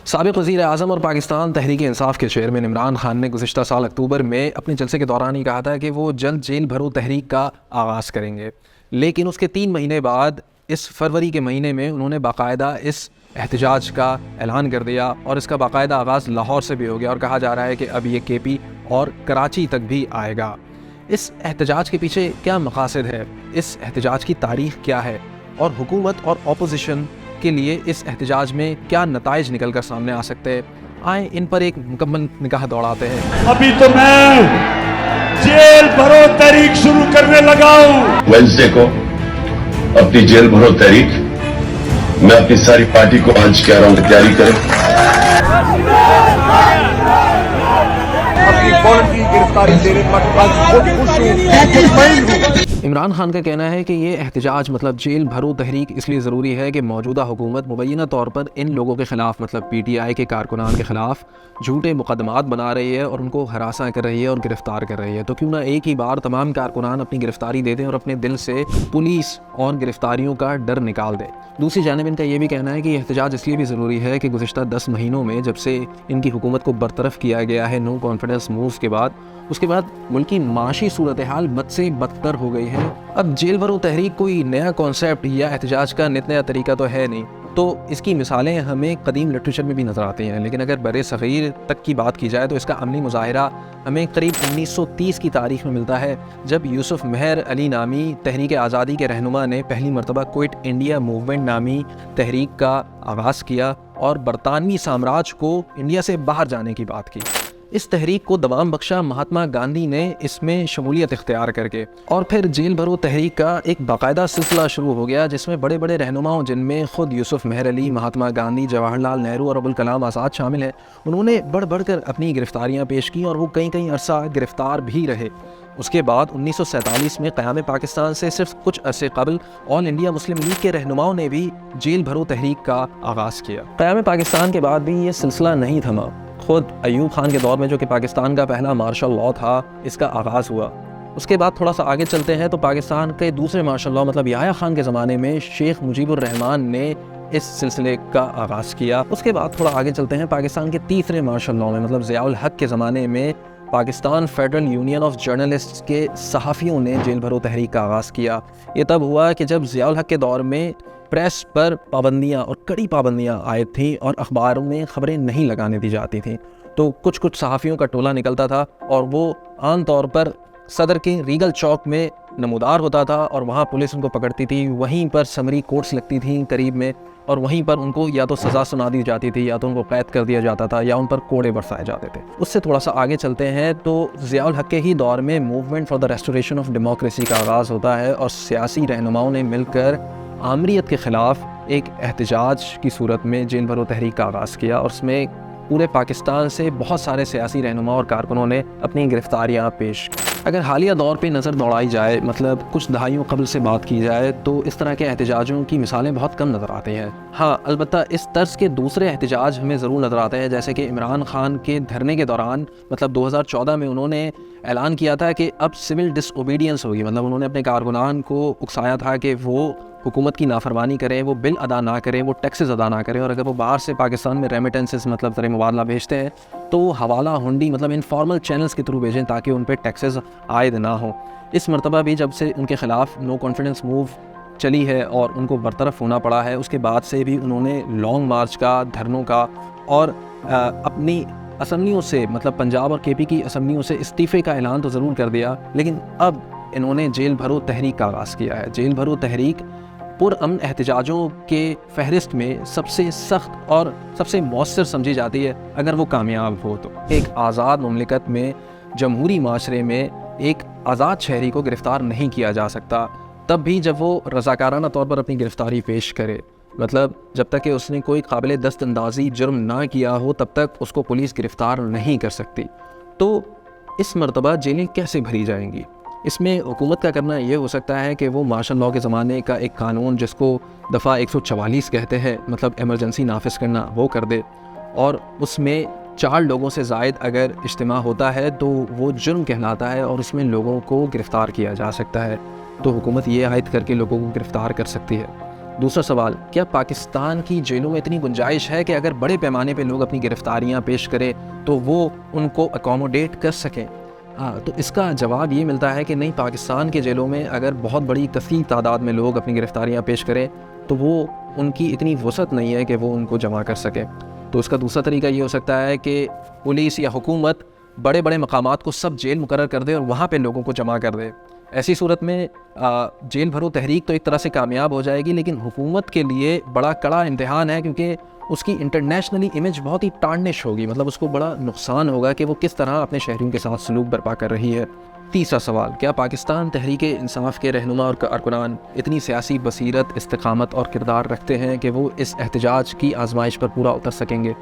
سابق وزیر اعظم اور پاکستان تحریک انصاف کے چیئرمین عمران خان نے گزشتہ سال اکتوبر میں اپنے جلسے کے دوران ہی کہا تھا کہ وہ جلد جیل بھرو تحریک کا آغاز کریں گے، لیکن اس کے 3 مہینے بعد اس فروری کے مہینے میں انہوں نے باقاعدہ اس احتجاج کا اعلان کر دیا اور اس کا باقاعدہ آغاز لاہور سے بھی ہو گیا، اور کہا جا رہا ہے کہ اب یہ کے پی اور کراچی تک بھی آئے گا۔ اس احتجاج کے پیچھے کیا مقاصد ہے، اس احتجاج کی تاریخ کیا ہے، اور حکومت اور اپوزیشن کے لیے اس احتجاج میں کیا نتائج نکل کر سامنے آ سکتے ہیں، آئیں ان پر ایک مکمل نگاہ دوڑاتے ہیں۔ ابھی تو میں جیل بھرو تحریک شروع کرنے لگا ہوں۔ وینسڈے کو اپنی جیل بھرو تحریک میں اپنی ساری پارٹی کو آج کہہ رہا ہوں تیاری کریں۔ عمران خان کا کہنا ہے کہ یہ احتجاج مطلب جیل بھرو تحریک اس لیے ضروری ہے کہ موجودہ حکومت مبینہ طور پر ان لوگوں کے خلاف مطلب پی ٹی آئی کے کارکنان کے خلاف جھوٹے مقدمات بنا رہی ہے اور ان کو ہراساں کر رہی ہے اور گرفتار کر رہی ہے، تو کیوں نہ ایک ہی بار تمام کارکنان اپنی گرفتاری دے دیں اور اپنے دل سے پولیس اور گرفتاریوں کا ڈر نکال دیں۔ دوسری جانب ان کا یہ بھی کہنا ہے کہ یہ احتجاج اس لیے بھی ضروری ہے کہ گزشتہ 10 مہینوں میں جب سے ان کی حکومت کو برطرف کیا گیا ہے نو کانفیڈنس مووز کے بعد، اس کے بعد ملک کی معاشی صورتحال بد سے بدتر ہو گئی ہے۔ اب جیل بھرو تحریک کوئی نیا کانسیپٹ یا احتجاج کا نت نیا طریقہ تو ہے نہیں، تو اس کی مثالیں ہمیں قدیم لٹریچر میں بھی نظر آتی ہیں، لیکن اگر بر صغیر تک کی بات کی جائے تو اس کا عملی مظاہرہ ہمیں قریب 1930 کی تاریخ میں ملتا ہے، جب یوسف مہر علی نامی تحریک آزادی کے رہنما نے پہلی مرتبہ کوئٹ انڈیا موومنٹ نامی تحریک کا آغاز کیا اور برطانوی سامراج کو انڈیا سے باہر جانے کی بات کی۔ اس تحریک کو دوام بخشا مہاتما گاندھی نے اس میں شمولیت اختیار کر کے، اور پھر جیل بھرو تحریک کا ایک باقاعدہ سلسلہ شروع ہو گیا جس میں بڑے بڑے رہنماؤں جن میں خود یوسف مہر علی، مہاتما گاندھی، جواہر لال نہرو اور ابوالکلام آزاد شامل ہیں، انہوں نے بڑھ بڑھ کر اپنی گرفتاریاں پیش کی اور وہ کئی عرصہ گرفتار بھی رہے۔ اس کے بعد 1947 میں قیام پاکستان سے صرف کچھ عرصے قبل آل انڈیا مسلم لیگ کے رہنماؤں نے بھی جیل بھرو تحریک کا آغاز کیا۔ قیام پاکستان کے بعد بھی یہ سلسلہ نہیں تھما، خود ایوب خان کے دور میں جو کہ پاکستان کا پہلا مارشل لاء تھا، اس کا آغاز ہوا۔ اس کے بعد تھوڑا سا آگے چلتے ہیں تو پاکستان کے دوسرے مارشل لاء مطلب یحییٰ خان کے زمانے میں شیخ مجیب الرحمان نے اس سلسلے کا آغاز کیا۔ اس کے بعد تھوڑا آگے چلتے ہیں پاکستان کے تیسرے مارشل لاء میں مطلب ضیاء الحق کے زمانے میں Pakistan federal union of journalists کے صحافیوں نے جیل بھرو تحریک کا آغاز کیا۔ یہ تب ہوا کہ جب ضیاء الحق کے دور میں پریس پر پابندیاں اور کڑی پابندیاں عائد تھیں اور اخباروں میں خبریں نہیں لگانے دی جاتی تھیں، تو کچھ صحافیوں کا ٹولہ نکلتا تھا اور وہ عام طور پر صدر کے ریگل چوک میں نمودار ہوتا تھا اور وہاں پولیس ان کو پکڑتی تھی، وہیں پر سمری کورٹس لگتی تھیں قریب میں، اور وہیں پر ان کو یا تو سزا سنا دی جاتی تھی یا تو ان کو قید کر دیا جاتا تھا یا ان پر کوڑے برسائے جاتے تھے۔ اس سے تھوڑا سا آگے چلتے ہیں تو ضیاء الحق کے ہی دور میں movement for the restoration of democracy کا آغاز ہوتا ہے اور سیاسی رہنماؤں نے مل کر آمریت کے خلاف ایک احتجاج کی صورت میں جیل بھرو تحریک کا آغاز کیا، اور اس میں پورے پاکستان سے بہت سارے سیاسی رہنما اور کارکنوں نے اپنی گرفتاریاں پیش کی۔ اگر حالیہ دور پہ نظر دوڑائی جائے مطلب کچھ دہائیوں قبل سے بات کی جائے تو اس طرح کے احتجاجوں کی مثالیں بہت کم نظر آتی ہیں۔ ہاں البتہ اس طرز کے دوسرے احتجاج ہمیں ضرور نظر آتے ہیں، جیسے کہ عمران خان کے دھرنے کے دوران مطلب 2014 میں انہوں نے اعلان کیا تھا کہ اب سول ڈس اوبیڈینس ہوگی، مطلب انہوں نے اپنے کارکنان کو اکسایا تھا کہ وہ حکومت کی نافرمانی کریں، وہ بل ادا نہ کریں، وہ ٹیکسز ادا نہ کریں، اور اگر وہ باہر سے پاکستان میں ریمیٹنسز مطلب زر مبادلہ بھیجتے ہیں تو وہ حوالہ ہنڈی مطلب انفارمل چینلز کے تھرو بھیجیں تاکہ ان پہ ٹیکسز عائد نہ ہوں۔ اس مرتبہ بھی جب سے ان کے خلاف نو کانفیڈنس موو چلی ہے اور ان کو برطرف ہونا پڑا ہے، اس کے بعد سے بھی انہوں نے لانگ مارچ کا، دھرنوں کا اور اپنی اسمبلیوں سے مطلب پنجاب اور کے پی کی اسمبلیوں سے استعفے کا اعلان تو ضرور کر دیا، لیکن اب انہوں نے جیل بھرو تحریک کا آغاز کیا ہے۔ جیل بھرو تحریک پرامن احتجاجوں کے فہرست میں سب سے سخت اور سب سے مؤثر سمجھی جاتی ہے اگر وہ کامیاب ہو تو۔ ایک آزاد مملکت میں، جمہوری معاشرے میں ایک آزاد شہری کو گرفتار نہیں کیا جا سکتا تب بھی جب وہ رضاکارانہ طور پر اپنی گرفتاری پیش کرے، مطلب جب تک کہ اس نے کوئی قابل دست اندازی جرم نہ کیا ہو تب تک اس کو پولیس گرفتار نہیں کر سکتی۔ تو اس مرتبہ جیلیں کیسے بھری جائیں گی؟ اس میں حکومت کا کرنا یہ ہو سکتا ہے کہ وہ مارشل لاء کے زمانے کا ایک قانون جس کو دفعہ 144 کہتے ہیں مطلب ایمرجنسی نافذ کرنا، وہ کر دے، اور اس میں 4 لوگوں سے زائد اگر اجتماع ہوتا ہے تو وہ جرم کہلاتا ہے اور اس میں لوگوں کو گرفتار کیا جا سکتا ہے، تو حکومت یہ عائد کر کے لوگوں کو گرفتار کر سکتی ہے۔ دوسرا سوال، کیا پاکستان کی جیلوں میں اتنی گنجائش ہے کہ اگر بڑے پیمانے پہ لوگ اپنی گرفتاریاں پیش کریں تو وہ ان کو اکوموڈیٹ کر سکیں؟ تو اس کا جواب یہ ملتا ہے کہ نہیں، پاکستان کے جیلوں میں اگر بہت بڑی کثیر تعداد میں لوگ اپنی گرفتاریاں پیش کریں تو وہ ان کی اتنی وسعت نہیں ہے کہ وہ ان کو جمع کر سکیں۔ تو اس کا دوسرا طریقہ یہ ہو سکتا ہے کہ پولیس یا حکومت بڑے بڑے مقامات کو سب جیل مقرر کر دے اور وہاں پہ لوگوں کو جمع کر دے۔ ایسی صورت میں جیل بھرو تحریک تو ایک طرح سے کامیاب ہو جائے گی، لیکن حکومت کے لیے بڑا کڑا امتحان ہے، کیونکہ اس کی انٹرنیشنلی امیج بہت ہی ٹارنش ہوگی، مطلب اس کو بڑا نقصان ہوگا کہ وہ کس طرح اپنے شہریوں کے ساتھ سلوک برپا کر رہی ہے۔ تیسرا سوال، کیا پاکستان تحریک انصاف کے رہنما اور کارکنان اتنی سیاسی بصیرت، استقامت اور کردار رکھتے ہیں کہ وہ اس احتجاج کی آزمائش پر پورا اتر سکیں گے؟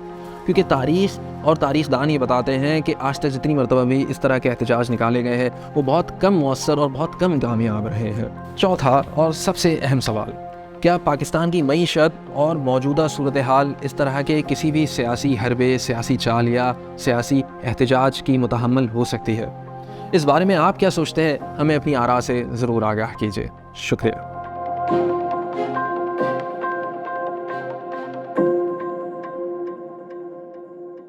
کیونکہ تاریخ اور تاریخ دان یہ بتاتے ہیں کہ آج تک جتنی مرتبہ بھی اس طرح کے احتجاج نکالے گئے ہیں وہ بہت کم مؤثر اور بہت کم کامیاب رہے ہیں۔ چوتھا اور سب سے اہم سوال، کیا پاکستان کی معیشت اور موجودہ صورتحال اس طرح کے کسی بھی سیاسی حربے، سیاسی چال یا سیاسی احتجاج کی متحمل ہو سکتی ہے؟ اس بارے میں آپ کیا سوچتے ہیں؟ ہمیں اپنی آراء سے ضرور آگاہ کیجیے۔ شکریہ۔